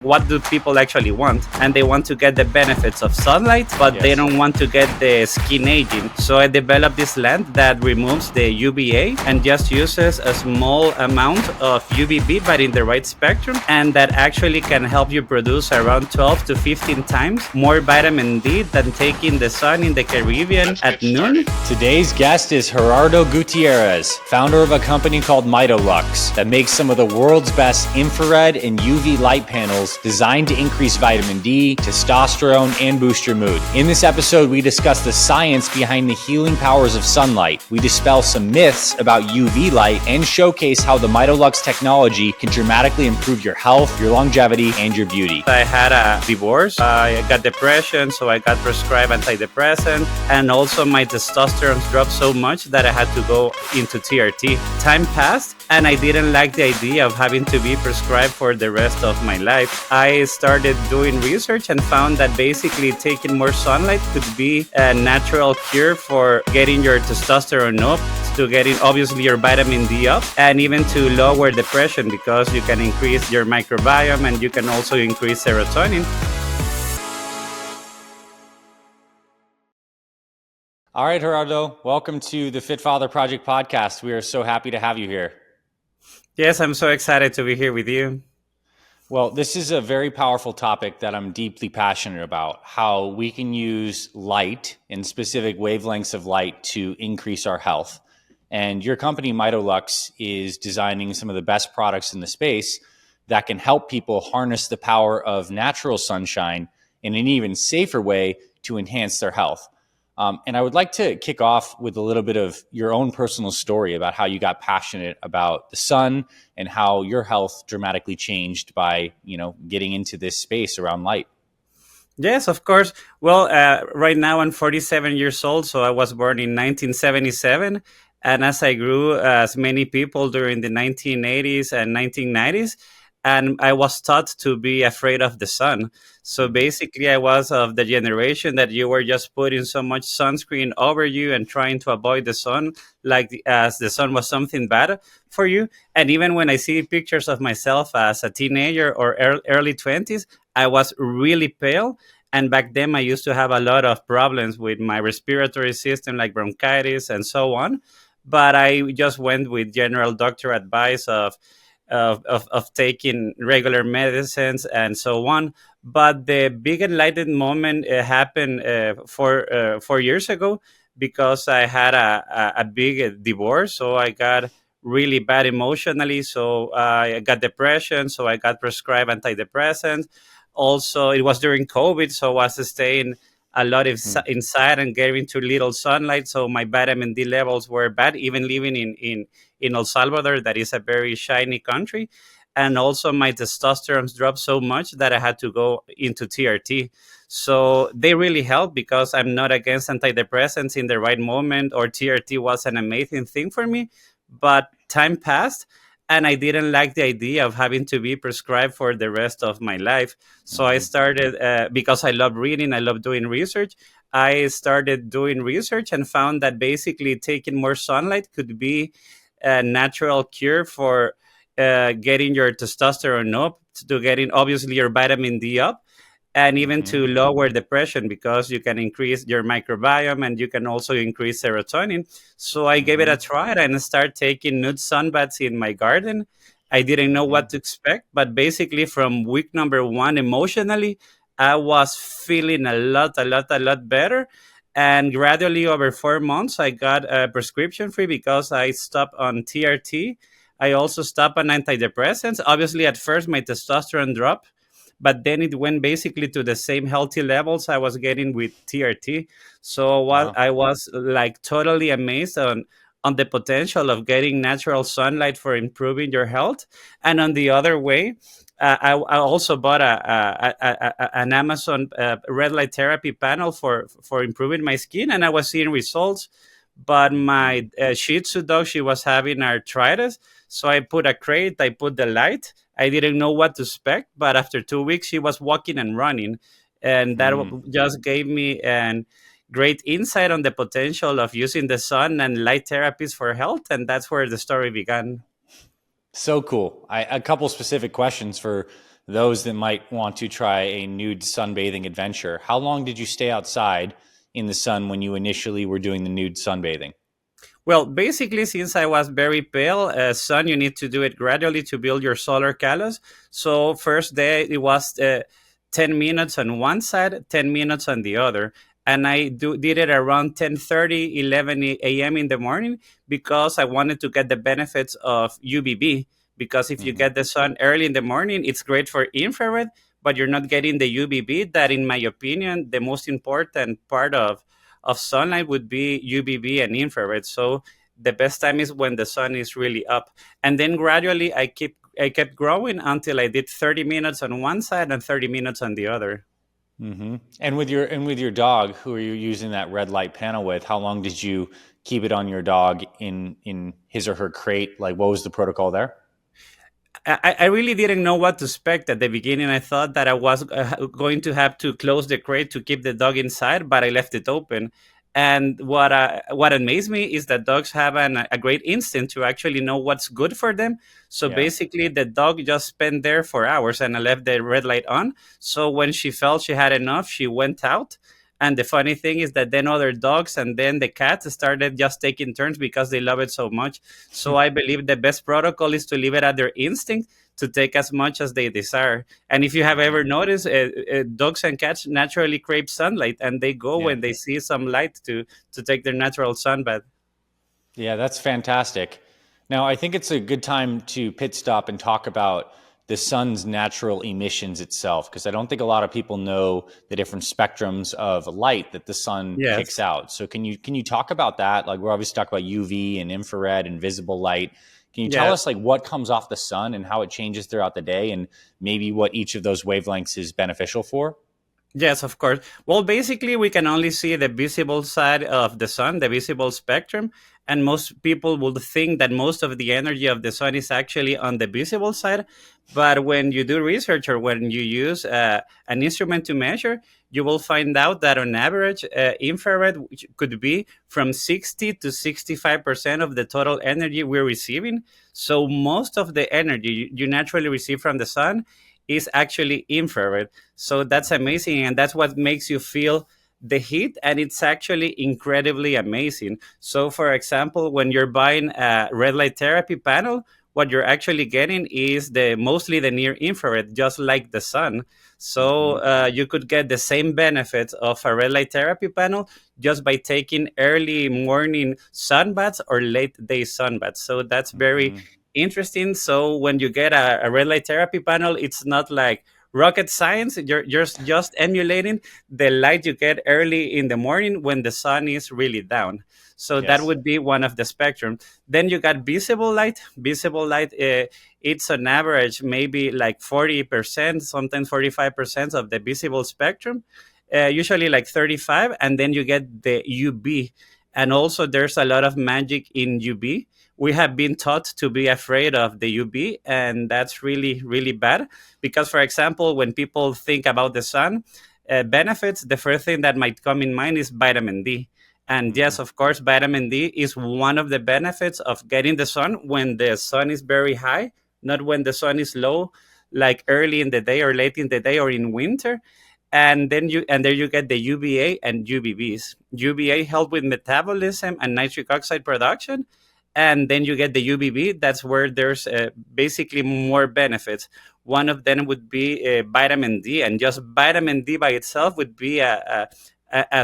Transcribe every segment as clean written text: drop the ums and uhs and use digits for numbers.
what do people actually want? And they want to get the benefits of sunlight, but they don't want to get the skin aging. So I developed this lens that removes the UVA and just uses a small amount of UVB, but in the right spectrum, and that actually can help you produce around 12 to 15 times more vitamin D than taking the sun in the Caribbean at noon. Today's guest is Gerardo Gutierrez, founder of a company called Mitolux that makes some of the world's best infrared and UV light panels designed to increase vitamin D, testosterone, and boost your mood. In this episode, we discuss the science behind the healing powers of sunlight. We dispel some myths about UV light and showcase how the Mitolux technology can dramatically improve your health, your longevity, and your beauty. I had a divorce. I got depression, so I got prescribed antidepressant, and also my testosterone dropped so much that I had to go into TRT. Time passed, and I didn't like the idea of having to be prescribed for the rest of my life. I started doing research and found that basically taking more sunlight could be a natural cure for getting your testosterone up, to getting obviously your vitamin D up, and even to lower depression, because you can increase your microbiome and you can also increase serotonin. All right, Gerardo, welcome to the Fit Father Project podcast. We are so happy to have you here. Yes, I'm so excited to be here with you. Well, this is a very powerful topic that I'm deeply passionate about, how we can use light and specific wavelengths of light to increase our health. And your company, Mitolux, is designing some of the best products in the space that can help people harness the power of natural sunshine in an even safer way to enhance their health. And I would like to kick off with a little bit of your own personal story about how you got passionate about the sun and how your health dramatically changed by, getting into this space around light. Yes, of course. Well, right now I'm 47 years old, so I was born in 1977. And as I grew, as many people during the 1980s and 1990s, and I was taught to be afraid of the sun. So basically, I was of the generation that you were just putting so much sunscreen over you and trying to avoid the sun, as the sun was something bad for you. And even when I see pictures of myself as a teenager or early 20s, I was really pale. And back then, I used to have a lot of problems with my respiratory system, like bronchitis and so on. But I just went with general doctor advice of taking regular medicines and so on. But the big enlightened moment happened 4 years ago, because I had a big divorce. So I got really bad emotionally. So I got depression. So I got prescribed antidepressants. Also, it was during COVID. So I was staying a lot inside and getting too little sunlight. So my vitamin D levels were bad, even living in El Salvador, that is a very shiny country. And also my testosterone dropped so much that I had to go into TRT. So they really helped, because I'm not against antidepressants in the right moment, or TRT was an amazing thing for me. But time passed, and I didn't like the idea of having to be prescribed for the rest of my life. So I started, because I love reading, I love doing research. I started doing research and found that basically taking more sunlight could be a natural cure for getting your testosterone up, to getting obviously your vitamin D up, and even to lower depression, because you can increase your microbiome and you can also increase serotonin. So I gave it a try and started taking nude sunbaths in my garden. I didn't know what to expect, but basically from week number 1, emotionally, I was feeling a lot better. And gradually over 4 months, I got a prescription free, because I stopped on TRT. I also stopped on antidepressants. Obviously, at first, my testosterone dropped, but then it went basically to the same healthy levels I was getting with TRT. So I was like totally amazed on the potential of getting natural sunlight for improving your health. And on the other way, I also bought an Amazon red light therapy panel for improving my skin, and I was seeing results. But my Shih Tzu dog, she was having arthritis. So I put a crate, I put the light. I didn't know what to expect, but after 2 weeks, she was walking and running. And that just gave me an great insight on the potential of using the sun and light therapies for health. And that's where the story began. So cool. A couple specific questions for those that might want to try a nude sunbathing adventure, how long did you stay outside in the sun when you initially were doing the nude sunbathing? Well, basically, since I was very pale, sun, you need to do it gradually to build your solar callus. So first day it was 10 minutes on one side, 10 minutes on the other. And did it around 10:30, 11 a.m. in the morning because I wanted to get the benefits of UVB. Because if you Mm-hmm. get the sun early in the morning, it's great for infrared, but you're not getting the UVB. That, in my opinion, the most important part of sunlight would be UVB and infrared. So the best time is when the sun is really up. And then gradually I kept growing until I did 30 minutes on one side and 30 minutes on the other. Mm-hmm. And with your dog, who are you using that red light panel with? How long did you keep it on your dog in his or her crate? Like, what was the protocol there? I really didn't know what to expect at the beginning. I thought that I was going to have to close the crate to keep the dog inside, but I left it open. And what amazed me is that dogs have a great instinct to actually know what's good for them. So Yeah. basically, the dog just spent there for hours, and I left the red light on. So when she felt she had enough, she went out. And the funny thing is that then other dogs and then the cats started just taking turns because they love it so much. So I believe the best protocol is to leave it at their instinct to take as much as they desire. And if you have Mm-hmm. ever noticed, dogs and cats naturally crave sunlight, and they go Yeah. when they see some light to take their natural sunbath. Yeah, that's fantastic. Now, I think it's a good time to pit stop and talk about the sun's natural emissions itself, because I don't think a lot of people know the different spectrums of light that the sun kicks Yes. out. So, can you talk about that? Like, we're obviously talking about UV and infrared and visible light. Can you tell Yes. us like what comes off the sun and how it changes throughout the day, and maybe what each of those wavelengths is beneficial for? Yes, of course. Well, basically, we can only see the visible side of the sun, the visible spectrum. And most people would think that most of the energy of the sun is actually on the visible side. But when you do research or when you use an instrument to measure, you will find out that on average, infrared which could be from 60 to 65% of the total energy we're receiving. So most of the energy you naturally receive from the sun is actually infrared. So that's amazing. And that's what makes you feel the heat. And it's actually incredibly amazing. So, for example, when you're buying a red light therapy panel, what you're actually getting is the mostly the near infrared, just like the sun. So Mm-hmm. you could get the same benefits of a red light therapy panel just by taking early morning sunbaths or late day sunbaths. So that's very Mm-hmm. interesting. So when you get a red light therapy panel, it's not like rocket science. You're just emulating the light you get early in the morning when the sun is really down. So that Yes. would be one of the spectrum. Then you got visible light. Visible light, it's an average maybe like 40%, sometimes 45% of the visible spectrum. Usually like 35, and then you get the UV. And also, there's a lot of magic in UV. We have been taught to be afraid of the UV, and that's really, really bad. Because, for example, when people think about the sun benefits, the first thing that might come in mind is vitamin D. And Mm-hmm. yes, of course, vitamin D is one of the benefits of getting the sun when the sun is very high, not when the sun is low, like early in the day or late in the day or in winter. And there you get the UVA and UVBs. UVA help with metabolism and nitric oxide production, and then you get the UVB. That's where there's basically more benefits. One of them would be vitamin D, and just vitamin D by itself would be a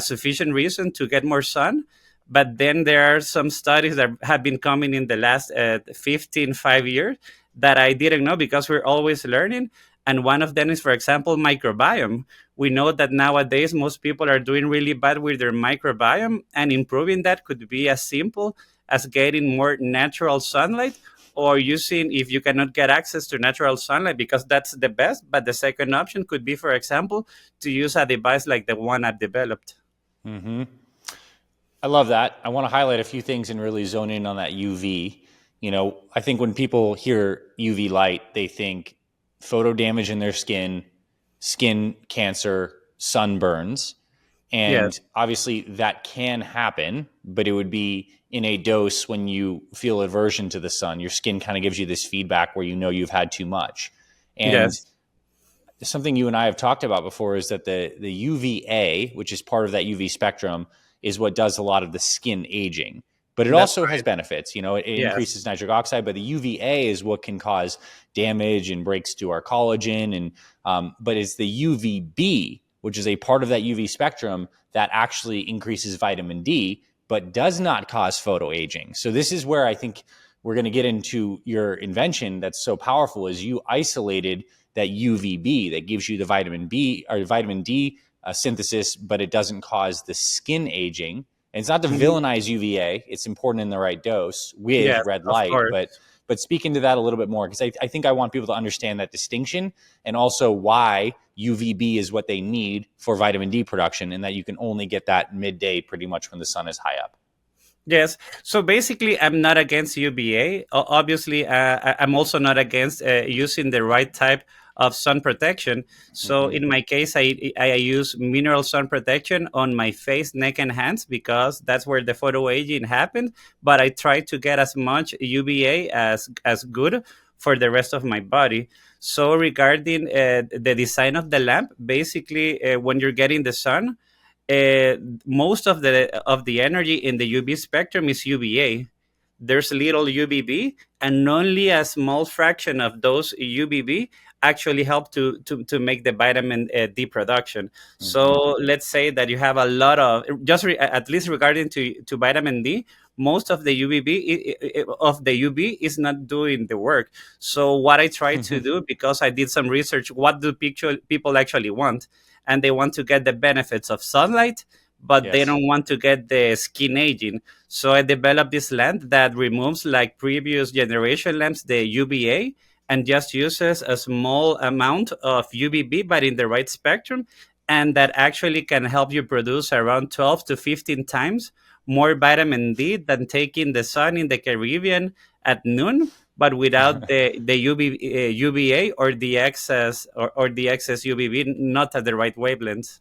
sufficient reason to get more sun. But then there are some studies that have been coming in the last 5 years that I didn't know because we're always learning. And one of them is, for example, microbiome. We know that nowadays most people are doing really bad with their microbiome, and improving that could be as simple as getting more natural sunlight or using, if you cannot get access to natural sunlight, because that's the best. But the second option could be, for example, to use a device like the one I've developed. Mm-hmm. I love that. I want to highlight a few things and really zone in on that UV. I think when people hear UV light, they think photo damage in their skin cancer, sunburns. Yes, And obviously that can happen, but it would be in a dose when you feel aversion to the sun. Your skin kind of gives you this feedback where you know you've had too much. And yes, something you and I have talked about before is that the UVA, which is part of that UV spectrum, is what does a lot of the skin aging. But it That's also has right. benefits. You know, it Yes. increases nitric oxide, but the UVA is what can cause damage and breaks to our collagen. And but it's the UVB, which is a part of that UV spectrum that actually increases vitamin D, but does not cause photo aging. So this is where I think we're going to get into your invention that's so powerful. Is you isolated that UVB that gives you the vitamin B or vitamin D synthesis, but it doesn't cause the skin aging. And it's not to Mhm. villainize UVA; it's important in the right dose with Yes, red of light. course. But speak into that a little bit more because I think I want people to understand that distinction and also why UVB is what they need for vitamin D production, and that you can only get that midday, pretty much when the sun is high up. Yes. So basically, I'm not against UVA. Obviously, I'm also not against using the right type of sun protection. So Mm-hmm. in my case, I use mineral sun protection on my face, neck, and hands because that's where the photo aging happens. But I try to get as much UVA as good for the rest of my body. So regarding the design of the lamp, basically, when you're getting the sun, uh, most of the energy in the UV spectrum is UVA. There's little UVB, and only a small fraction of those UVB actually help to make the vitamin D production. Mm-hmm. So let's say that you have a lot of at least regarding to vitamin D, most of the of the UV is not doing the work. So what I try to do, because I did some research, what do people actually want? And they want to get the benefits of sunlight, but they Yes. don't want to get the skin aging. So I developed this lamp that removes, like previous generation lamps, the UVA, and just uses a small amount of UVB, but in the right spectrum, and that actually can help you produce around 12 to 15 times more vitamin D than taking the sun in the Caribbean at noon, but without the UVA or the excess or the excess UVB, not at the right wavelength.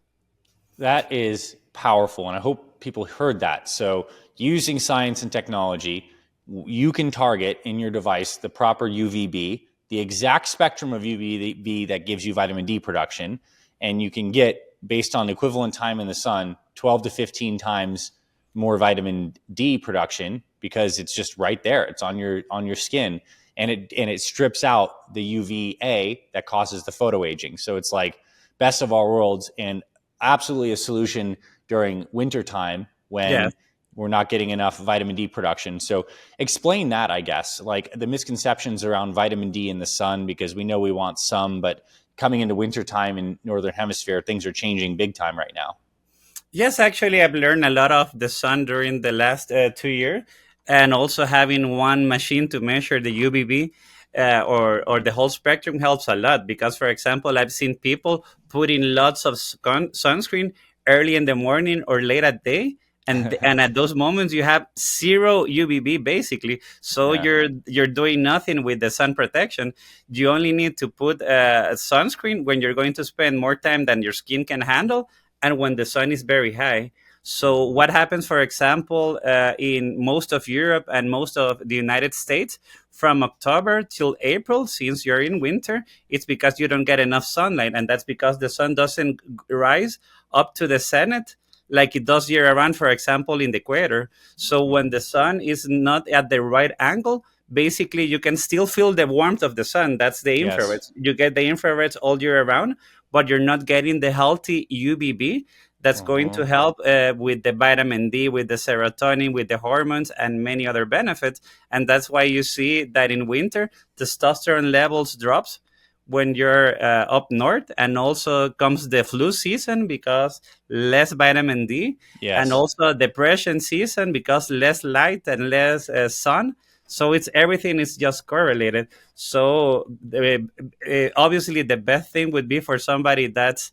That is powerful. And I hope people heard that. So, using science and technology, you can target in your device the proper UVB, the exact spectrum of UVB that gives you vitamin D production. And you can get, based on equivalent time in the sun, 12 to 15 times more vitamin D production because it's just right there. It's on your skin. And it strips out the UVA that causes the photo aging. So it's like best of all worlds, and absolutely a solution during wintertime Yes. when we're not getting enough vitamin D production. So explain that, I guess, like the misconceptions around vitamin D in the sun, because we know we want some, but coming into wintertime in Northern Hemisphere, things are changing big time right now. Yes, actually, I've learned a lot of the sun during the last 2 years, and also having one machine to measure the UVB or the whole spectrum helps a lot. Because, for example, I've seen people put in lots of sunscreen early in the morning or late at day, and at those moments you have zero UVB basically. So Yeah. you're doing nothing with the sun protection. You only need to put sunscreen when you're going to spend more time than your skin can handle and when the sun is very high. So, what happens, for example, in most of Europe and most of the United States, from October till April, since you're in winter, it's because you don't get enough sunlight. And that's because the sun doesn't rise up to the zenith like it does year round, for example, in the equator. So, when the sun is not at the right angle, basically you can still feel the warmth of the sun. That's the Yes. infrared. You get the infrared all year around, but you're not getting the healthy UVB that's going Uh-huh. to help with the vitamin D, with the serotonin, with the hormones, and many other benefits. And that's why you see that in winter, testosterone levels drops when you're up north, and also comes the flu season because less vitamin D, and Yes. also depression season because less light and less sun. So it's everything is just correlated. So obviously the best thing would be for somebody that's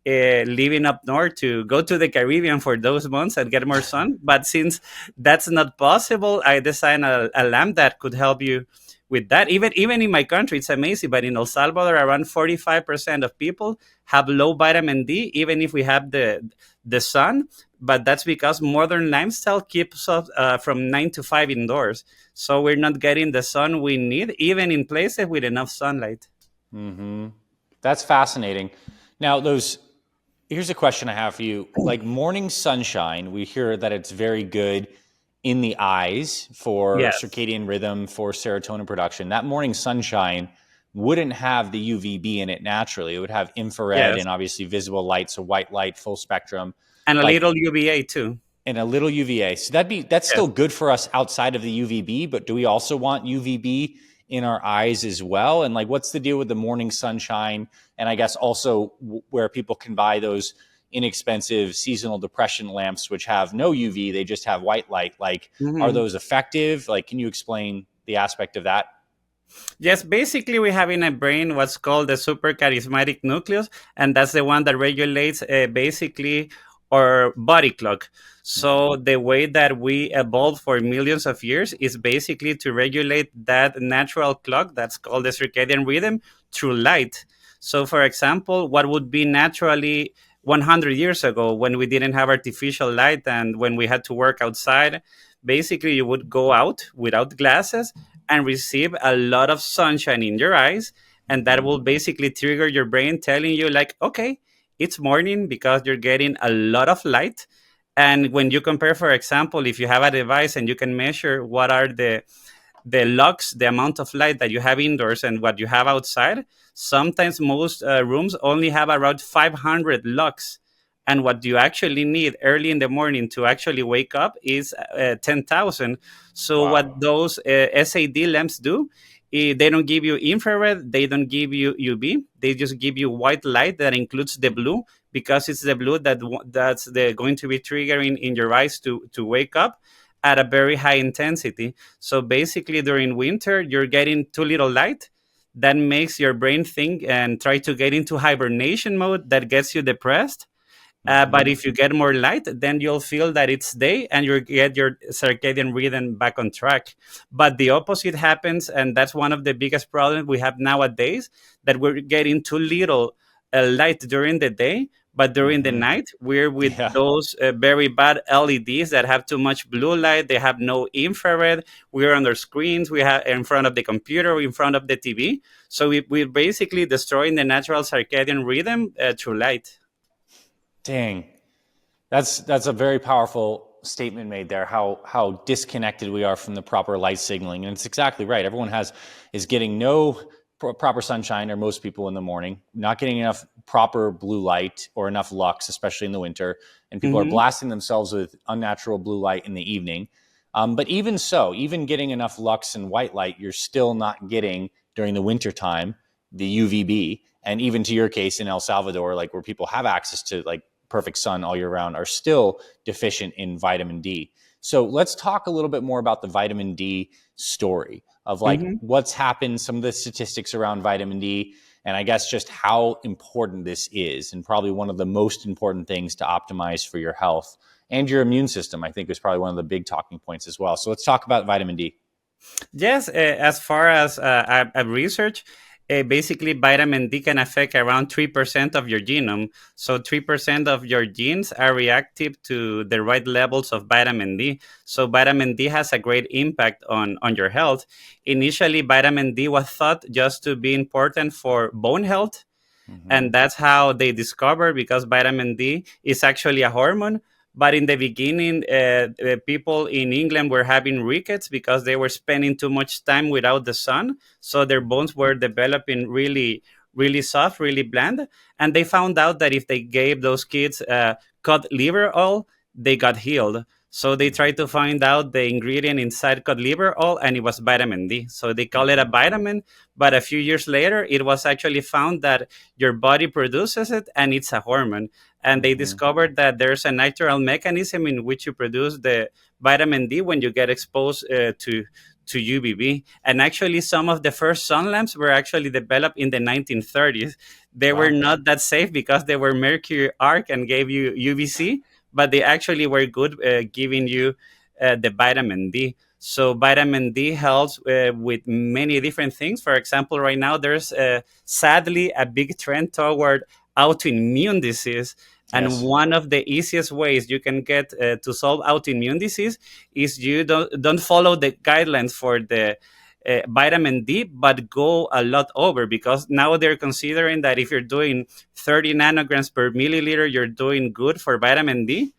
living up north to go to the Caribbean for those months and get more sun. But since that's not possible, I designed a lamp that could help you with that. Even in my country, it's amazing. But in El Salvador, around 45% of people have low vitamin D, even if we have the sun. But that's because modern lifestyle keeps us from 9 to 5 indoors. So we're not getting the sun we need, even in places with enough sunlight. Mm-hmm. That's fascinating. Now, those here's a question I have for you. Like morning sunshine, we hear that it's very good in the eyes for Yes. circadian rhythm, for serotonin production. That morning sunshine wouldn't have the UVB in it naturally. It would have infrared Yes. and obviously visible light, so white light, full spectrum, And a like little UVA too. and a little UVA. So that's Yes. still good for us outside of the UVB, but do we also want UVB in our eyes as well? And like, what's the deal with the morning sunshine? And I guess also where people can buy those inexpensive seasonal depression lamps, which have no UV, they just have white light. Like, are Mhm. those effective? Like, can you explain the aspect of that? Yes, basically we have in a brain what's called the supercharismatic nucleus, and that's the one that regulates basically our body clock. Mm-hmm. So the way that we evolved for millions of years is basically to regulate that natural clock that's called the circadian rhythm through light. So for example, what would be naturally 100 years ago when we didn't have artificial light and when we had to work outside, basically you would go out without glasses and receive a lot of sunshine in your eyes, and that Mm-hmm. will basically trigger your brain telling you like, okay, it's morning because you're getting a lot of light. And when you compare, for example, if you have a device and you can measure what are the lux, the amount of light that you have indoors and what you have outside, sometimes most rooms only have around 500 lux. And what you actually need early in the morning to actually wake up is 10,000. So, what Wow. those SAD lamps do, they don't give you infrared, they don't give you UV, they just give you white light that includes the blue, because it's the blue that's going to be triggering in your eyes to wake up at a very high intensity. So basically, during winter, you're getting too little light. That makes your brain think and try to get into hibernation mode. That gets you depressed. But Mm-hmm. if you get more light, then you'll feel that it's day and you get your circadian rhythm back on track. But the opposite happens, and that's one of the biggest problems we have nowadays, that we're getting too little light during the day. But during the Mm-hmm. night, we're with Yeah. those very bad LEDs that have too much blue light. They have no infrared. We're on our screens. We have in front of the computer, in front of the TV. So we're basically destroying the natural circadian rhythm through light. Dang. That's a very powerful statement made there. How disconnected we are from the proper light signaling, and it's exactly right. Everyone has is getting no proper sunshine, or most people in the morning, not getting enough proper blue light or enough lux, especially in the winter, and people are Hmm. blasting themselves with unnatural blue light in the evening. But even so, even getting enough lux and white light, you're still not getting during the winter time the UVB. And even to your case in El Salvador, like where people have access to like perfect sun all year round, are still deficient in vitamin D. So let's talk a little bit more about the vitamin D story of like Hmm. what's happened, some of the statistics around vitamin D, and I guess just how important this is, and probably one of the most important things to optimize for your health and your immune system. I think is probably one of the big talking points as well. So let's talk about vitamin D. Yes, as far as I've researched, basically vitamin D can affect around 3% of your genome. So 3% of your genes are reactive to the right levels of vitamin D. So vitamin D has a great impact on your health. Initially, vitamin D was thought just to be important for bone health, Mm-hmm. and that's how they discovered, because vitamin D is actually a hormone. But in the beginning, people in England were having rickets because they were spending too much time without the sun, so their bones were developing really soft, really bland. And they found out that if they gave those kids cod liver oil, they got healed. So they tried to find out the ingredient inside cod liver oil, and it was vitamin D. So they call it a Mm-hmm. vitamin. But a few years later, it was actually found that your body produces it, and it's a hormone. And they Mm-hmm. discovered that there's a natural mechanism in which you produce the vitamin D when you get exposed to UVB. And actually, some of the first sun lamps were actually developed in the 1930s. They were Wow. not that safe because they were mercury arc and gave you UVC, but they actually were good giving you the vitamin D. So vitamin D helps with many different things. For example, right now there's sadly a big trend toward autoimmune disease. And Yes. one of the easiest ways you can get to solve autoimmune disease is you don't follow the guidelines for the vitamin D, but go a lot over, because now they're considering that if you're doing 30 nanograms per milliliter, you're doing good for vitamin D.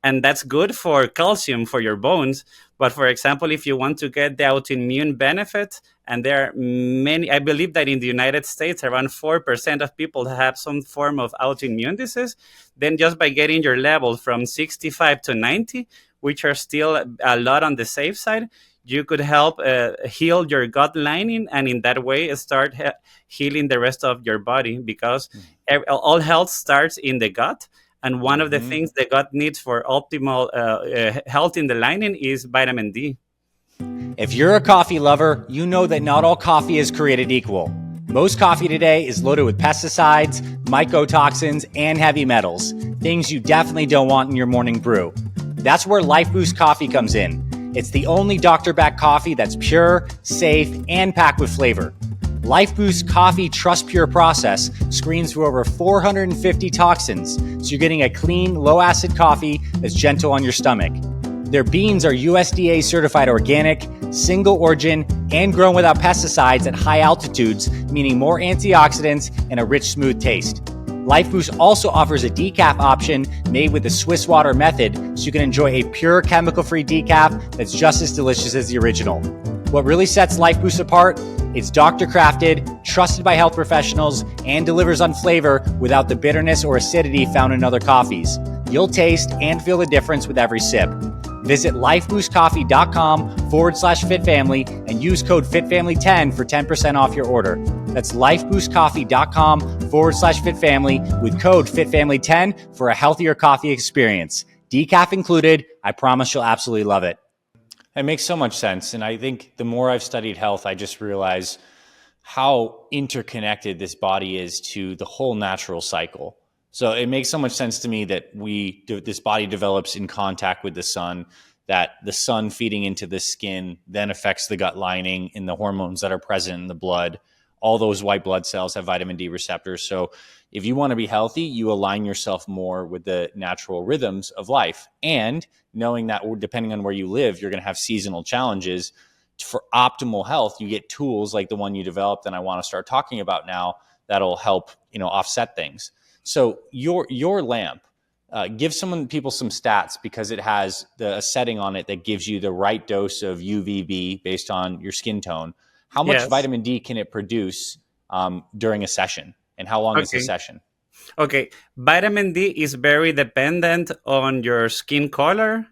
And that's good for calcium for your bones. But for example, if you want to get the autoimmune benefit, and there are many, I believe that in the United States, around 4% of people have some form of autoimmune disease, then just by getting your level from 65 to 90, which are still a lot on the safe side, you could help heal your gut lining, and in that way start healing the rest of your body, because all health starts in the gut. And one of the things the gut needs for optimal health in the lining is vitamin D. If you're a coffee lover, you know that not all coffee is created equal. Most coffee today is loaded with pesticides, mycotoxins, and heavy metals, things you definitely don't want in your morning brew. That's where Life Boost coffee comes in. It's the only doctor-backed coffee that's pure, safe, and packed with flavor. Life Boost Coffee Trust Pure process screens for over 450 toxins, so you're getting a clean, low-acid coffee that's gentle on your stomach. Their beans are USDA certified organic, single origin, and grown without pesticides at high altitudes, meaning more antioxidants and a rich, smooth taste. Life Boost also offers a decaf option made with the Swiss water method, so you can enjoy a pure chemical-free decaf that's just as delicious as the original. What really sets Life Boost apart? It's doctor-crafted, trusted by health professionals, and delivers on flavor without the bitterness or acidity found in other coffees. You'll taste and feel the difference with every sip. Visit lifeboostcoffee.com/fitfamily and use code FITFAMILY10 for 10% off your order. That's lifeboostcoffee.com/fitfamily with code FITFAMILY10 for a healthier coffee experience. Decaf included. I promise you'll absolutely love it. It makes so much sense. And I think the more I've studied health, I just realize how interconnected this body is to the whole natural cycle. So it makes so much sense to me that this body develops in contact with the sun, that the sun feeding into the skin then affects the gut lining and the hormones that are present in the blood. All those white blood cells have vitamin D receptors. So if you want to be healthy, you align yourself more with the natural rhythms of life. And knowing that depending on where you live, you're going to have seasonal challenges. For optimal health, you get tools like the one you developed and I want to start talking about now that'll help, offset things. So your lamp, give people some stats, because it has a setting on it that gives you the right dose of UVB based on your skin tone. How much vitamin D can it produce during a session, and how long is the session? Okay, vitamin D is very dependent on your skin color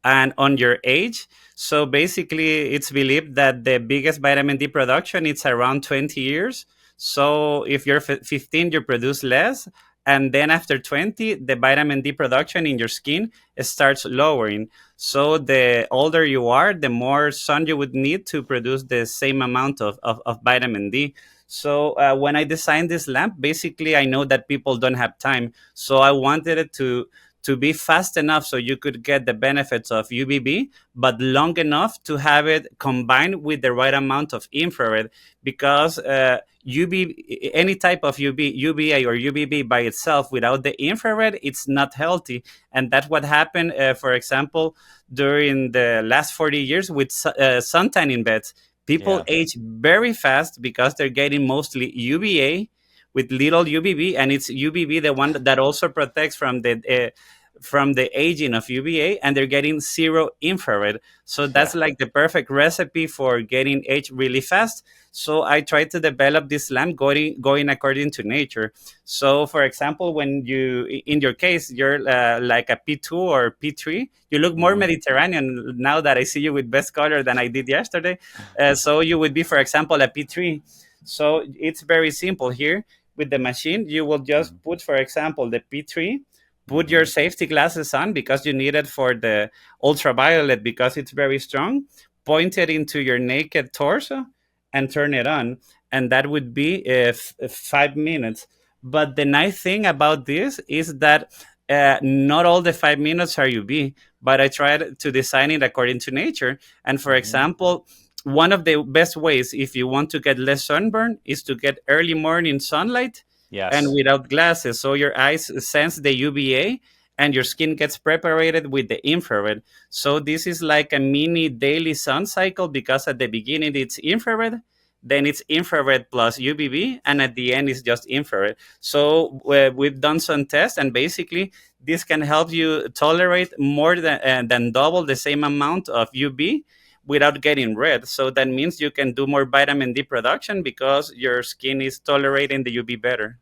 and on your age. So basically, it's believed that the biggest vitamin D production is around 20 years. So if you're 15, you produce less. And then after 20, the vitamin D production in your skin starts lowering. So the older you are, the more sun you would need to produce the same amount of vitamin D. So when I designed this lamp, basically I know that people don't have time. So I wanted it to be fast enough so you could get the benefits of UVB, but long enough to have it combined with the right amount of infrared, because any type of UVA or UVB by itself without the infrared, it's not healthy. And that's what happened, for example, during the last 40 years with sun tanning beds. People age very fast because they're getting mostly UVA with little UVB, and it's UVB the one that also protects from the aging of UVA, and they're getting zero infrared. So that's like the perfect recipe for getting aged really fast. So I tried to develop this lamp going according to nature. So for example, when in your case, you're like a P2 or P3, you look more Mediterranean now that I see you with best color than I did yesterday. So you would be, for example, a P3. So it's very simple here. With the machine, you will just put, for example, the P3, put your safety glasses on because you need it for the ultraviolet because it's very strong, point it into your naked torso and turn it on. And that would be 5 minutes. But the nice thing about this is that not all the 5 minutes are UV, but I tried to design it according to nature. And for example, one of the best ways if you want to get less sunburn is to get early morning sunlight and without glasses. So your eyes sense the UVA and your skin gets preparated with the infrared. So this is like a mini daily sun cycle, because at the beginning it's infrared, then it's infrared plus UVB, and at the end it's just infrared. So we've done some tests, and basically this can help you tolerate more than double the same amount of UV without getting red. So that means you can do more vitamin D production because your skin is tolerating the UV better.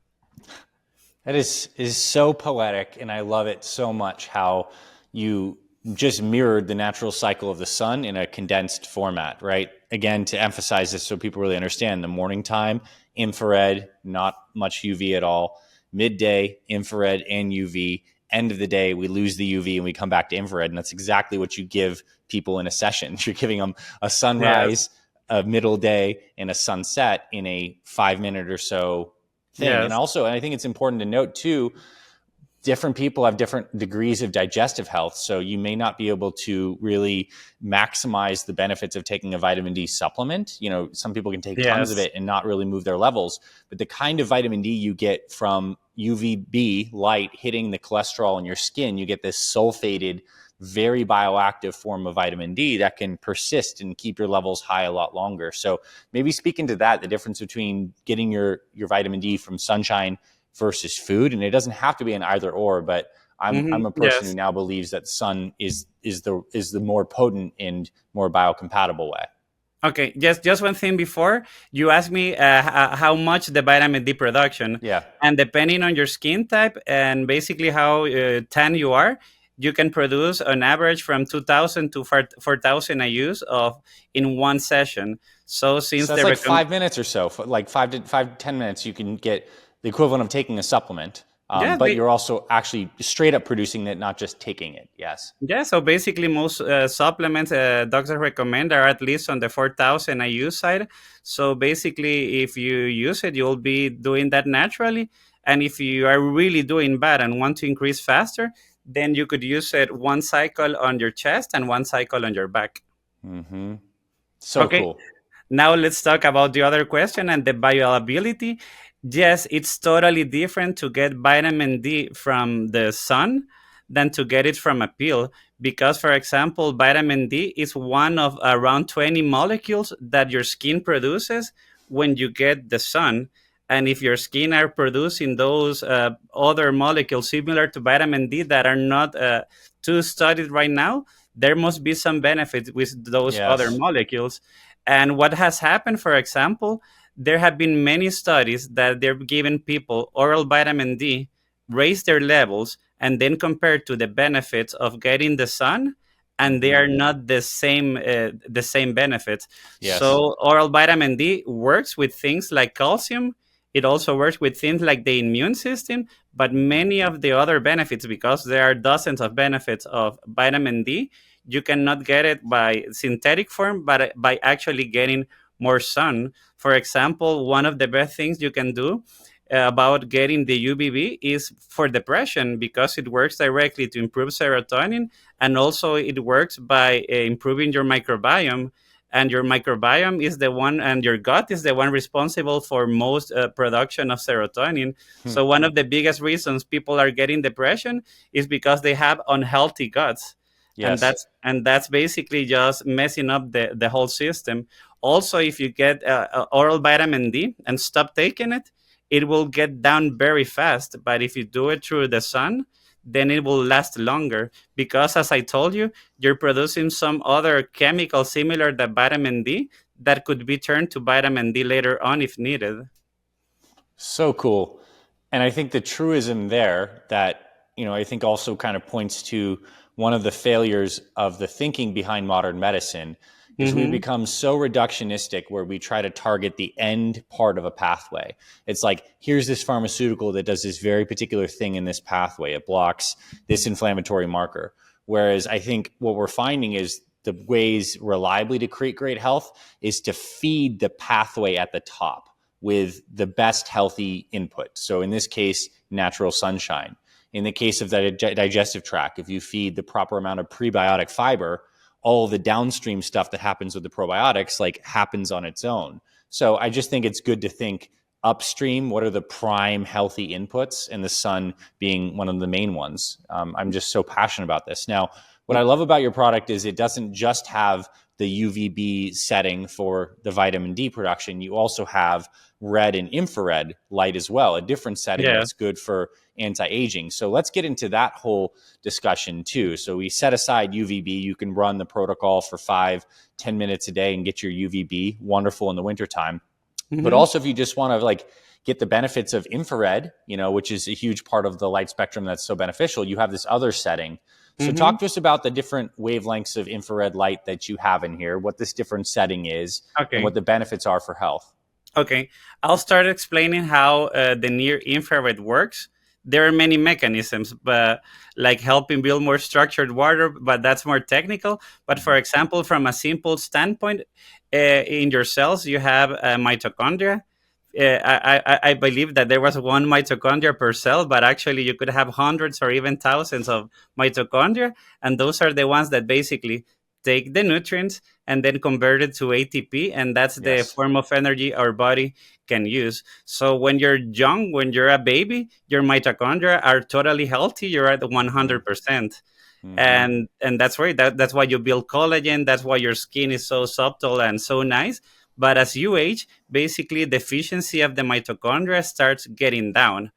That is so poetic, and I love it so much how you just mirrored the natural cycle of the sun in a condensed format, right? Again, to emphasize this so people really understand, the morning time, infrared, not much UV at all. Midday, infrared and UV. End of the day, we lose the UV and we come back to infrared. And that's exactly what you give people in a session. You're giving them a sunrise, Yes. a middle day, and a sunset in a 5 minute or so thing. And Yes. also, and I think it's important to note too, different people have different degrees of digestive health. So you may not be able to really maximize the benefits of taking a vitamin D supplement. You know, some people can take tons of Yes. it and not really move their levels. But the kind of vitamin D you get from UVB light hitting the cholesterol in your skin, you get this sulfated, very bioactive form of vitamin D that can persist and keep your levels high a lot longer. So maybe speaking to that, the difference between getting your vitamin D from sunshine versus food, and it doesn't have to be an either or, but I'm a person who Yes. now believes that sun is the more potent and more biocompatible way. Okay, just one thing before you asked me how much the vitamin D production, Yeah. and depending on your skin type and basically how tan you are, you can produce on average from 2,000 to 4,000 IUs of in one session. So since So that's the like 5 minutes or so, like 5 to 10 minutes, you can get the equivalent of taking a supplement. yeah, But you're also actually straight up producing it, not just taking it. Yes. yeah, so basically, most supplements doctors recommend are at least on the 4,000 IU side. So basically, if you use it, you'll be doing that naturally. And if you are really doing bad and want to increase faster, then you could use it one cycle on your chest and one cycle on your back. Mm-hmm. So Okay, cool. now let's talk about the other question and the bioavailability. Yes, it's totally different to get vitamin D from the sun than to get it from a pill, because, for example, vitamin D is one of around 20 molecules that your skin produces when you get the sun. And if your skin are producing those other molecules similar to vitamin D that are not too studied right now, there must be some benefits with those other Yes. molecules. And what has happened, for example, there have been many studies that they've given people oral vitamin D, raise their levels, and then compared to the benefits of getting the sun, and they Mm-hmm. are not the same benefits. Yes. So oral vitamin D works with things like calcium. It also works with things like the immune system, but many of the other benefits, because there are dozens of benefits of vitamin D, you cannot get it by synthetic form, but by actually getting more sun. For example, one of the best things you can do about getting the UVB is for depression, because it works directly to improve serotonin, and also it works by improving your microbiome. And your microbiome is the one, and your gut is the one responsible for most production of serotonin. Hmm. So one of the biggest reasons people are getting depression is because they have unhealthy guts. and Yes. that's and that's basically just messing up the whole system. Also, if you get oral vitamin D and stop taking it, it will get down very fast. But if you do it through the sun, then it will last longer, because, as I told you, you're producing some other chemical similar to vitamin D that could be turned to vitamin D later on if needed. So cool. And I think the truism there that, I think also kind of points to one of the failures of the thinking behind modern medicine is we Hmm. become so reductionistic where we try to target the end part of a pathway. It's like, here's this pharmaceutical that does this very particular thing in this pathway. It blocks this inflammatory marker. Whereas I think what we're finding is the ways reliably to create great health is to feed the pathway at the top with the best healthy input. So in this case, natural sunshine. In the case of the digestive tract, if you feed the proper amount of prebiotic fiber, all the downstream stuff that happens with the probiotics like happens on its own. So I just think it's good to think upstream, what are the prime healthy inputs, and the sun being one of the main ones. I'm just so passionate about this. Now, what I love about your product is it doesn't just have the UVB setting for the vitamin D production. You also have red and infrared light as well, a different setting Yeah. that's good for anti-aging. So let's get into that whole discussion too. So we set aside UVB. You can run the protocol for 5-10 minutes a day and get your UVB. Wonderful in the wintertime. But Hmm. also, if you just want to like get the benefits of infrared, which is a huge part of the light spectrum that's so beneficial, you have this other setting. So Hmm. talk to us about the different wavelengths of infrared light that you have in here, what this different setting is, and what Okay. the benefits are for health. Okay, I'll start explaining how the near infrared works. There are many mechanisms, but like helping build more structured water, but that's more technical. But for Mm-hmm. example, from a simple standpoint, in your cells, you have mitochondria. I believe that there was one mitochondria per cell, but actually you could have hundreds or even thousands of mitochondria, and those are the ones that basically take the nutrients and then convert it to ATP, and that's the Yes. form of energy our body can use. So when you're young, when you're a baby, your mitochondria are totally healthy. You're at 100%, Mm-hmm. and that's right. That's why you build collagen. That's why your skin is so subtle and so nice. But as you age, basically, the efficiency of the mitochondria starts getting down.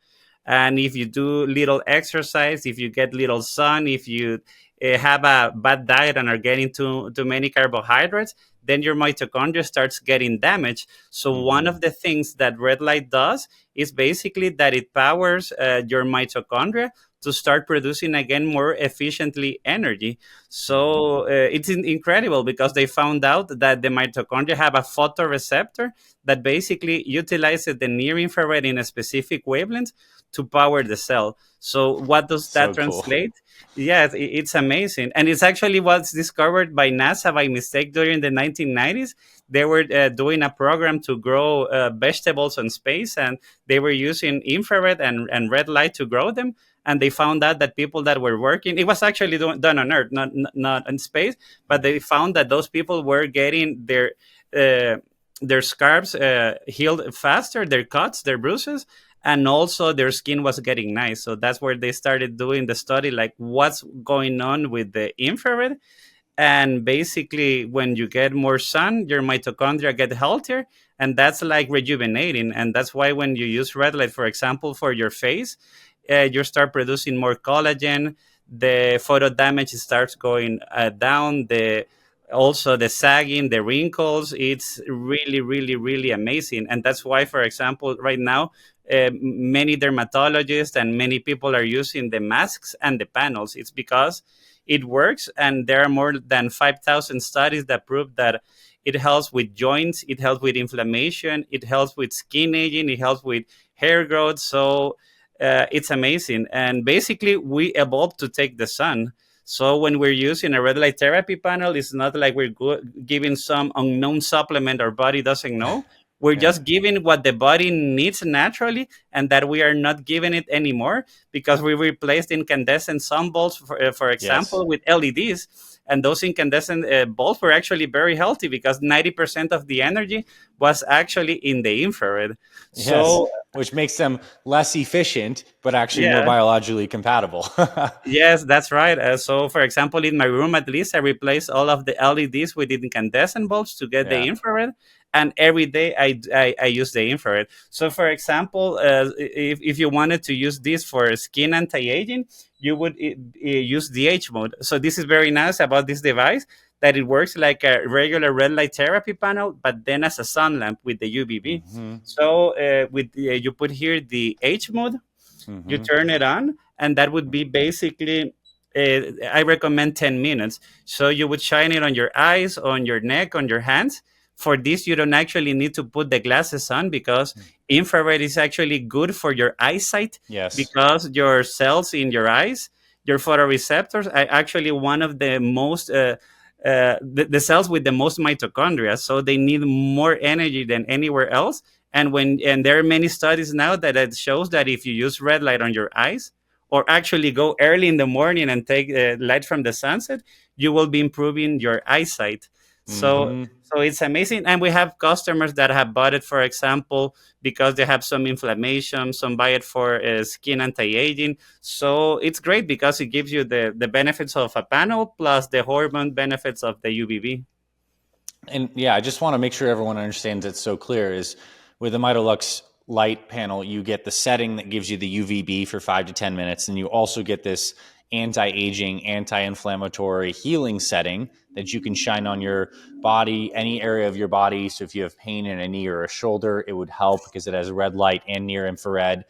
And if you do little exercise, if you get little sun, if you have a bad diet and are getting too many carbohydrates, then your mitochondria starts getting damaged. So one Mm-hmm. of the things that red light does is basically that it powers your mitochondria to start producing again more efficiently energy. Mm-hmm. So it's incredible because they found out that the mitochondria have a photoreceptor that basically utilizes the near infrared in a specific wavelength to power the cell. So what does that So cool. translate? Yes, it's amazing, and it's actually what's discovered by NASA by mistake during the 1990s. They were doing a program to grow vegetables in space, and they were using infrared and red light to grow them. And they found out that people that were working, it was actually done on Earth, not in space, but they found that those people were getting uh, their scars healed faster, their cuts, their bruises, and also their skin was getting nice. So that's where they started doing the study, like what's going on with the infrared. And basically, when you get more sun, your mitochondria get healthier, and that's like rejuvenating. And that's why when you use red light, for example, for your face, you start producing more collagen. The photo damage starts going down. The also the sagging, the wrinkles. It's really, really, really amazing. And that's why, for example, right now, many dermatologists and many people are using the masks and the panels. It's because it works, and there are more than 5,000 studies that prove that it helps with joints, it helps with inflammation, it helps with skin aging, it helps with hair growth. So it's amazing. And basically, we evolved to take the sun. So when we're using a red light therapy panel, it's not like we're giving some unknown supplement our body doesn't know. We're Yeah. just giving what the body needs naturally, and that we are not giving it anymore because we replaced incandescent sun bulbs, for Yes. example, with LEDs. And those incandescent bulbs were actually very healthy because 90% of the energy was actually in the infrared. Yes. So, Which makes them less efficient, but actually more yeah. biologically compatible. Yes, that's right. So, for example, in my room, at least, I replace all of the LEDs with incandescent bulbs to get the Yeah. infrared. And every day I use the infrared. So, for example, if you wanted to use this for skin anti aging, you would use DH mode. So, this is very nice about this device that it works like a regular red light therapy panel, but then as a sun lamp with the UVB. Mm-hmm. So, you put here the H mode, you Mm-hmm. turn it on, and that would be basically I recommend 10 minutes. So you would shine it on your eyes, on your neck, on your hands. For this, you don't actually need to put the glasses on because infrared is actually good for your eyesight Yes. because your cells in your eyes, your photoreceptors, are actually one of the most the cells with the most mitochondria. So they need more energy than anywhere else. And there are many studies now that it shows that if you use red light on your eyes, or actually go early in the morning and take light from the sunset, you will be improving your eyesight. So so it's amazing, and we have customers that have bought it, for example, because they have some inflammation. Some buy it for skin anti-aging. So it's great because it gives you the benefits of a panel plus the hormone benefits of the UVB. And yeah, I just want to make sure everyone understands it's so clear is with the Mitolux light panel, you get the setting that gives you the UVB for 5 to 10 minutes. And you also get this anti-aging, anti-inflammatory healing setting that you can shine on your body, any area of your body. So if you have pain in a knee or a shoulder, it would help because it has red light and near infrared.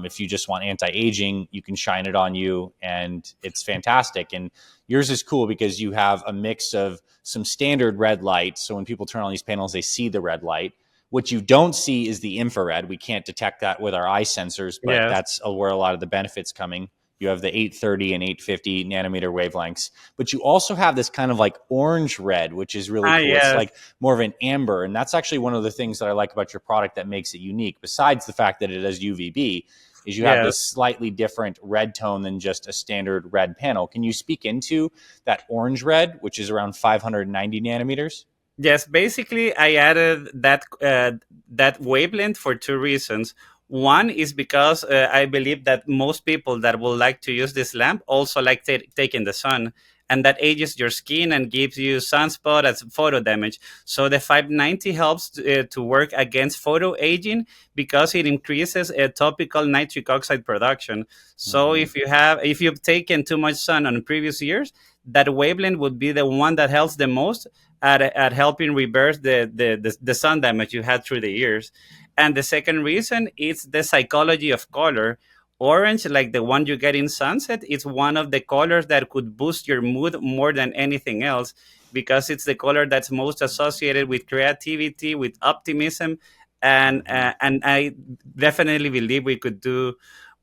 If you just want anti-aging, you can shine it on you, and it's fantastic. And yours is cool because you have a mix of some standard red light. So when people turn on these panels, they see the red light. What you don't see is the infrared. We can't detect that with our eye sensors, but Yes. that's where a lot of the benefits coming. You have the 830 and 850 nanometer wavelengths, but you also have this kind of like orange red, which is really Ah, cool. It's yes. like more of an amber. And that's actually one of the things that I like about your product that makes it unique, besides the fact that it has UVB, is you have Yes. this slightly different red tone than just a standard red panel. Can you speak into that orange red, which is around 590 nanometers? Yes, basically, I added that wavelength for two reasons. One is because I believe that most people that would like to use this lamp also like taking the sun, and that ages your skin and gives you sunspot as photo damage. So the 590 helps to work against photo aging because it increases topical nitric oxide production. So Mm-hmm. if you've taken too much sun on previous years, that wavelength would be the one that helps the most at helping reverse the sun damage you had through the years. And the second reason is the psychology of color. Orange, like the one you get in sunset, is one of the colors that could boost your mood more than anything else because it's the color that's most associated with creativity, with optimism, Mm-hmm. and I definitely believe we could do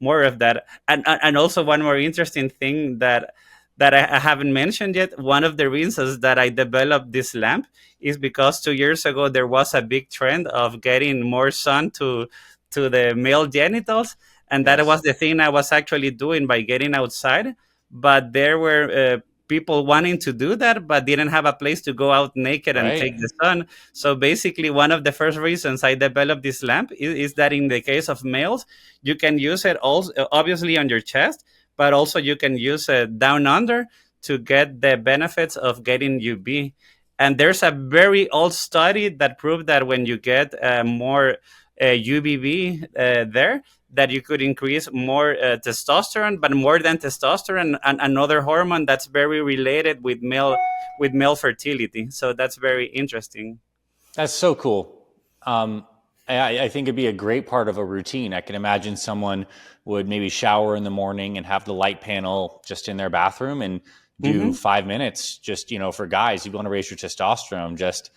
more of that. And also one more interesting thing that I haven't mentioned yet. One of the reasons that I developed this lamp is because 2 years ago there was a big trend of getting more sun to the male genitals, and that was Yes. the thing I was actually doing by getting outside. But there were people wanting to do that, but didn't have a place to go out naked and Right. take the sun. So basically, one of the first reasons I developed this lamp is that in the case of males, you can use it also obviously on your chest, but also you can use it down under to get the benefits of getting UV. And there's a very old study that proved that when you get more UVB there, that you could increase more testosterone, but more than testosterone, and another hormone that's very related with male fertility. So that's very interesting. That's so cool. Um, I think it'd be a great part of a routine. I can imagine someone would maybe shower in the morning and have the light panel just in their bathroom and do Hmm. 5 minutes. Just for guys, you want to raise your testosterone. Just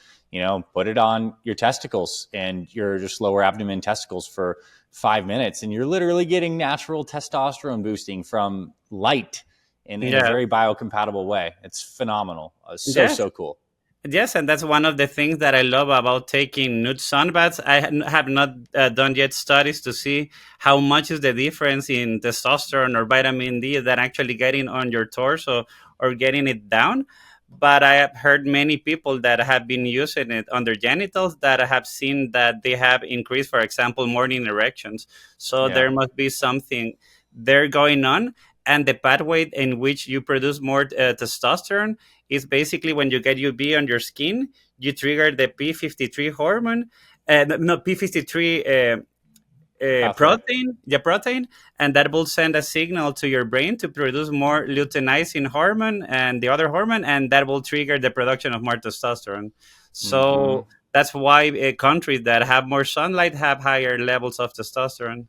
put it on your testicles and your just lower abdomen testicles for 5 minutes, and you're literally getting natural testosterone boosting from light in a Yeah. very biocompatible way. It's phenomenal. So Yes. so cool. Yes, and that's one of the things that I love about taking nude sunbaths. Have not done yet studies to see how much is the difference in testosterone or vitamin D that actually getting on your torso or getting it down. But I have heard many people that have been using it on their genitals that have seen that they have increased, for example, morning erections. So Yeah. there must be something there going on. And the pathway in which you produce more testosterone is basically when you get UV on your skin, you trigger the P53 hormone, no P53 Pathway. protein, the protein, and that will send a signal to your brain to produce more luteinizing hormone and the other hormone, and that will trigger the production of more testosterone. Hmm. So that's why countries that have more sunlight have higher levels of testosterone.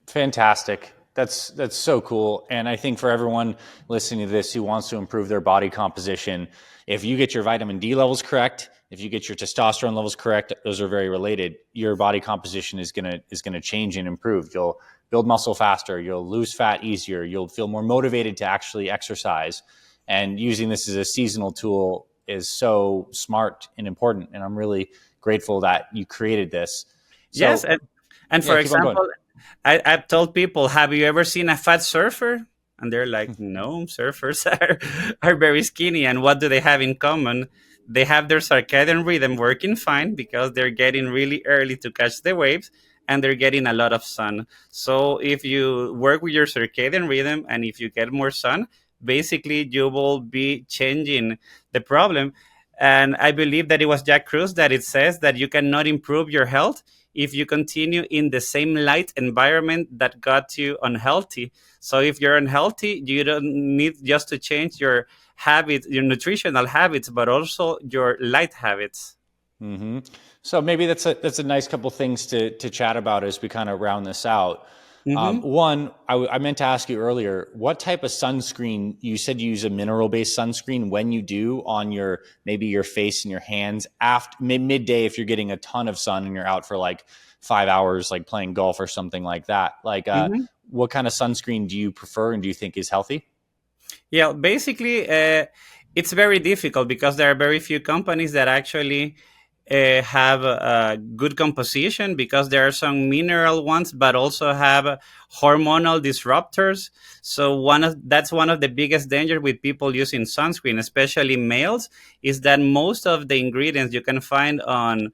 Fantastic. That's so cool. And I think for everyone listening to this who wants to improve their body composition, if you get your vitamin D levels correct, if you get your testosterone levels correct, those are very related. Your body composition is gonna change and improve. You'll build muscle faster. You'll lose fat easier. You'll feel more motivated to actually exercise. And using this as a seasonal tool is so smart and important. And I'm really grateful that you created this. Yes, So and yeah, for keep on going. example, I've told people, have you ever seen a fat surfer? And they're like, no, surfers are very skinny. And what do they have in common? they have their circadian rhythm working fine because they're getting really early to catch the waves, and they're getting a lot of sun. So if you work with your circadian rhythm and if you get more sun, basically you will be changing the problem. And I believe that it was Jack Cruz that it says that you cannot improve your health if you continue in the same light environment that got you unhealthy. So if you're unhealthy, you don't need just to change your habits, your nutritional habits, but also your light habits. Hmm. So maybe that's a nice couple things to chat about as we kind of round this out. Hmm. One, I meant to ask you earlier, what type of sunscreen? You said you use a mineral based sunscreen. When you do on your maybe your face and your hands after midday, if you're getting a ton of sun and you're out for like 5 hours, like playing golf or something like that, like Hmm. what kind of sunscreen do you prefer and do you think is healthy? Yeah, basically, it's very difficult because there are very few companies that actually have a good composition, because there are some mineral ones, but also have hormonal disruptors. So that's one of the biggest danger with people using sunscreen, especially males, is that most of the ingredients you can find on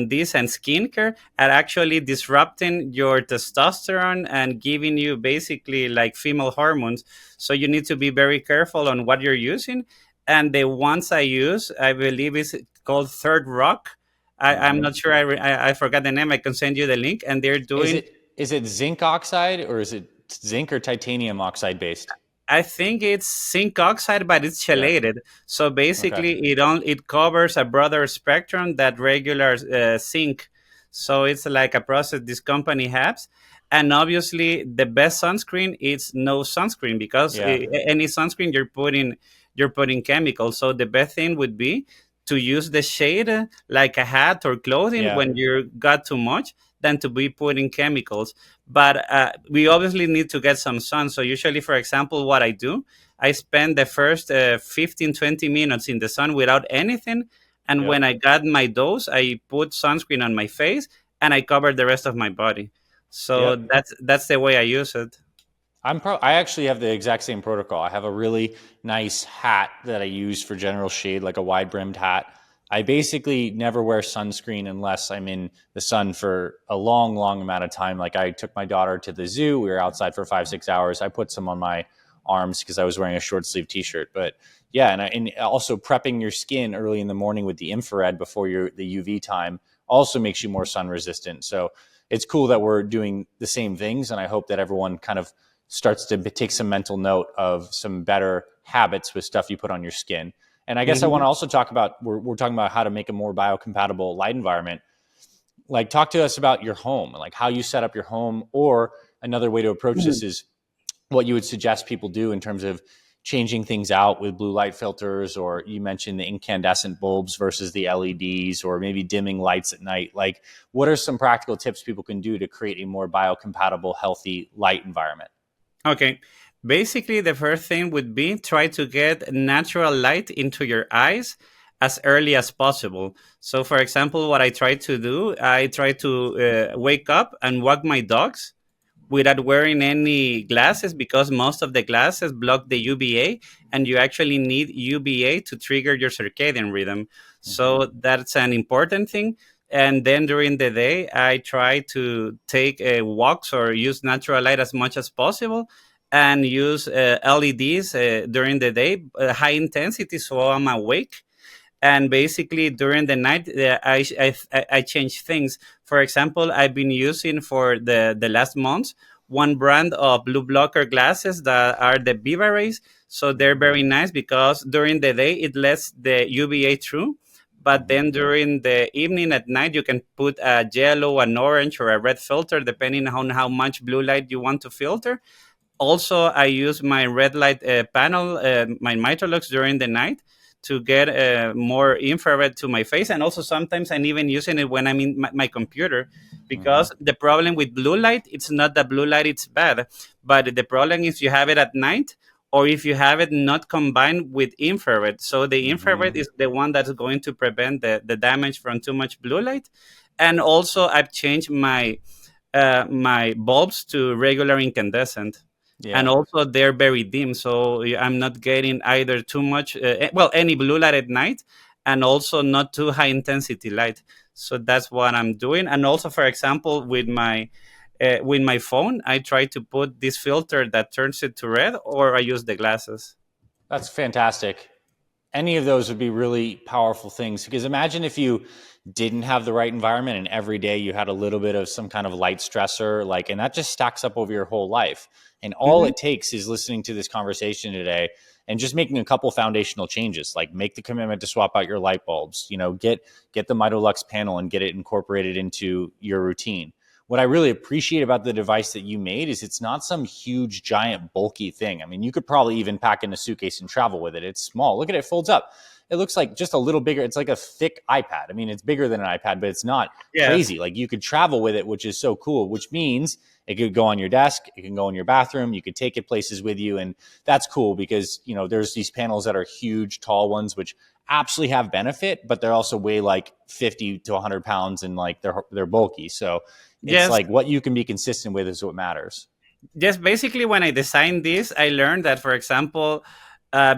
this and skincare are actually disrupting your testosterone and giving you basically like female hormones. So you need to be very careful on what you're using. And the ones I use, I believe, is called Third Rock. I'm Hmm. not sure. I forgot the name. I can send you the link. And they're Is doing, it zinc oxide or is it zinc or titanium oxide based? I think it's zinc oxide, but it's Yeah. chelated. So Okay. basically, it covers a broader spectrum that regular zinc. So it's like a process this company has. And obviously, the best sunscreen is no sunscreen, because Yeah. any sunscreen you're putting chemicals. So the best thing would be to use the shade like a hat or clothing Yeah. when you got too much, than to be putting chemicals. But we obviously need to get some sun. So usually, for example, what I do, I spend the first 15 20 minutes in the sun without anything, and Yep. when I got my dose, I put sunscreen on my face and I cover the rest of my body. So Yep. that's the way I use it. I actually have the exact same protocol. I have a really nice hat that I use for general shade, like a wide brimmed hat. I basically never wear sunscreen unless I'm in the sun for a long, long amount of time. Like I took my daughter to the zoo. We were outside for 5, 6 hours. I put some on my arms because I was wearing a short sleeve t-shirt. But yeah, and also prepping your skin early in the morning with the infrared before the UV time also makes you more sun resistant. So it's cool that we're doing the same things. And I hope that everyone kind of starts to take some mental note of some better habits with stuff you put on your skin. And I guess I want Hmm. to also talk about we're talking about how to make a more biocompatible light environment. Like talk to us about your home, like how you set up your home, or another way to approach this is what you would suggest people do in terms of changing things out with blue light filters, or you mentioned the incandescent bulbs versus the LEDs, or maybe dimming lights at night. Like what are some practical tips people can do to create a more biocompatible, healthy light environment? Okay. Basically, the first thing would be try to get natural light into your eyes as early as possible. So, for example, what I try to do, I try to wake up and walk my dogs without wearing any glasses, because most of the glasses block the UVA, and you actually need UVA to trigger your circadian rhythm. Mm-hmm. So that's an important thing. And then during the day, I try to take walks or use natural light as much as possible, and use LEDs during the day, high intensity, so I'm awake. And basically during the night, I change things. For example, I've been using for the last months one brand of blue blocker glasses that are the Viva rays. So they're Mm-hmm. very nice because during the day it lets the UVA through, but Mm-hmm. then during the evening at night you can put a yellow, an orange, or a red filter depending on how much blue light you want to filter. Also, I use my red light panel, my Mitolux, during the night to get more infrared to my face. And also sometimes I'm even using it when I'm in my computer, Mm-hmm. because the problem with blue light, it's not that blue light it's bad, but the problem is you have it at night, or if you have it not combined with infrared. So the infrared Mm-hmm. is the one that's going to prevent the damage from too much blue light. And also I've changed my bulbs to regular incandescent, and Yeah. also they're very dim, so I'm not getting either too much well, any blue light at night, and also not too high intensity light. So that's what I'm doing. And also, for example, with my phone, I try to put this filter that turns it to red, or I use the glasses. That's fantastic. Any of those would be really powerful things, because imagine if you didn't have the right environment and every day you had a little bit of some kind of light stressor, like, and that just stacks up over your whole life. And all it takes is listening to this conversation today and just making a couple foundational changes, like make the commitment to swap out your light bulbs, get the Mitolux panel and get it incorporated into your routine. What I really appreciate about the device that you made is it's not some huge, giant, bulky thing. I mean, you could probably even pack in a suitcase and travel with it. It's small. Look at it, it folds up. It looks like just a little bigger. It's like a thick iPad. I mean, it's bigger than an iPad, but it's not crazy. Like, you could travel with it, which is so cool, which means it could go on your desk. It can go in your bathroom. You could take it places with you. And that's cool because, there's these panels that are huge, tall ones, which absolutely have benefit, but they're also weigh like 50 to 100 pounds and like they're bulky. So it's like what you can be consistent with is what matters. Yes, basically, when I designed this, I learned that, for example,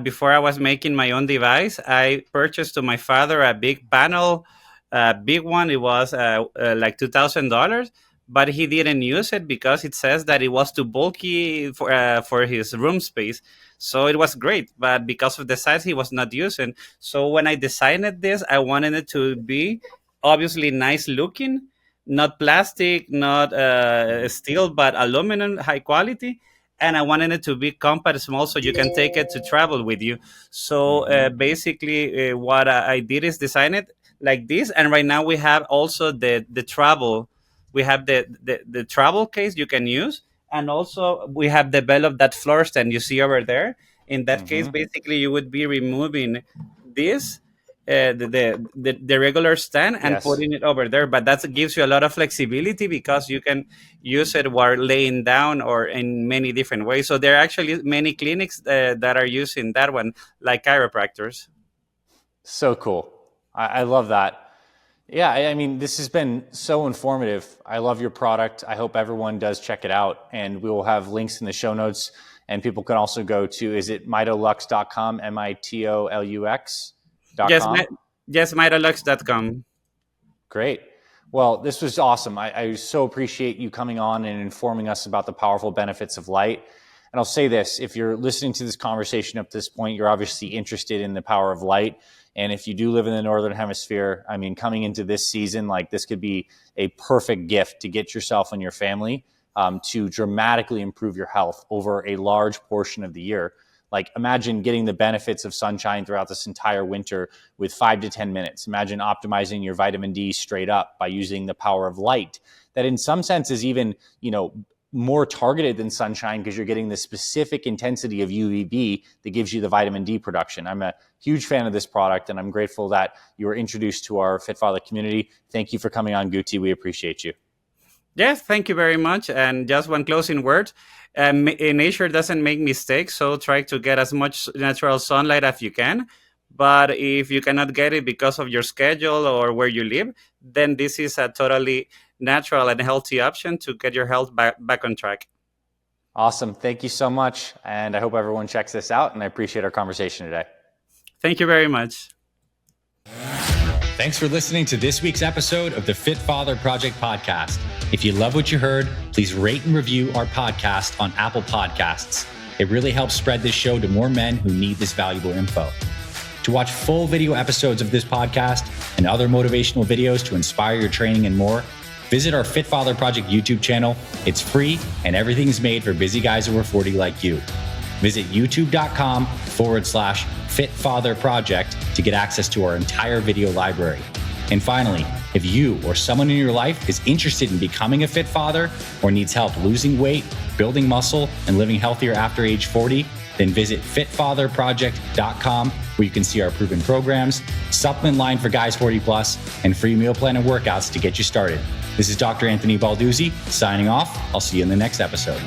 before I was making my own device, I purchased to my father a big panel, a big one. It was like $2,000, but he didn't use it because it says that it was too bulky for his room space. So it was great, but because of the size, he was not using. So when I designed this, I wanted it to be obviously nice looking, not plastic, not steel, but aluminum, high quality. And I wanted it to be compact, small, so you can take it to travel with you. So basically, what I did is design it like this. And right now we have also the travel. We have the travel case you can use. And also we have developed that floor stand you see over there. In that case, basically, you would be removing this, the regular stand, and putting it over there. But that gives you a lot of flexibility because you can use it while laying down or in many different ways. So there are actually many clinics that are using that one, like chiropractors. So cool. I love that. Yeah, I mean, this has been so informative. I love your product. I hope everyone does check it out. And we will have links in the show notes. And people can also go to, is it mitolux.com, Mitolux.com? Yes, mitolux.com. Great. Well, this was awesome. I so appreciate you coming on and informing us about the powerful benefits of light. And I'll say this, if you're listening to this conversation up to this point, you're obviously interested in the power of light. And if you do live in the Northern Hemisphere, I mean, coming into this season, like, this could be a perfect gift to get yourself and your family to dramatically improve your health over a large portion of the year. Like, imagine getting the benefits of sunshine throughout this entire winter with 5 to 10 minutes. Imagine optimizing your vitamin D straight up by using the power of light that in some sense is even, more targeted than sunshine because you're getting the specific intensity of UVB that gives you the vitamin D production. I'm a huge fan of this product, and I'm grateful that you were introduced to our Fit Father community. Thank you for coming on, Guti. We appreciate you. Yes, thank you very much. And just one closing word. Nature doesn't make mistakes, so try to get as much natural sunlight as you can. But if you cannot get it because of your schedule or where you live, then this is a totally natural and healthy option to get your health back on track. Awesome. Thank you so much. And I hope everyone checks this out. And I appreciate our conversation today. Thank you very much. Thanks for listening to this week's episode of the Fit Father Project podcast. If you love what you heard, please rate and review our podcast on Apple Podcasts. It really helps spread this show to more men who need this valuable info. To watch full video episodes of this podcast and other motivational videos to inspire your training and more, visit our Fit Father Project YouTube channel. It's free and everything's made for busy guys over 40 like you. Visit youtube.com/Fit Father Project to get access to our entire video library. And finally, if you or someone in your life is interested in becoming a fit father or needs help losing weight, building muscle, and living healthier after age 40, then visit fitfatherproject.com, where you can see our proven programs, supplement line for guys 40 plus, and free meal plan and workouts to get you started. This is Dr. Anthony Balduzzi signing off. I'll see you in the next episode.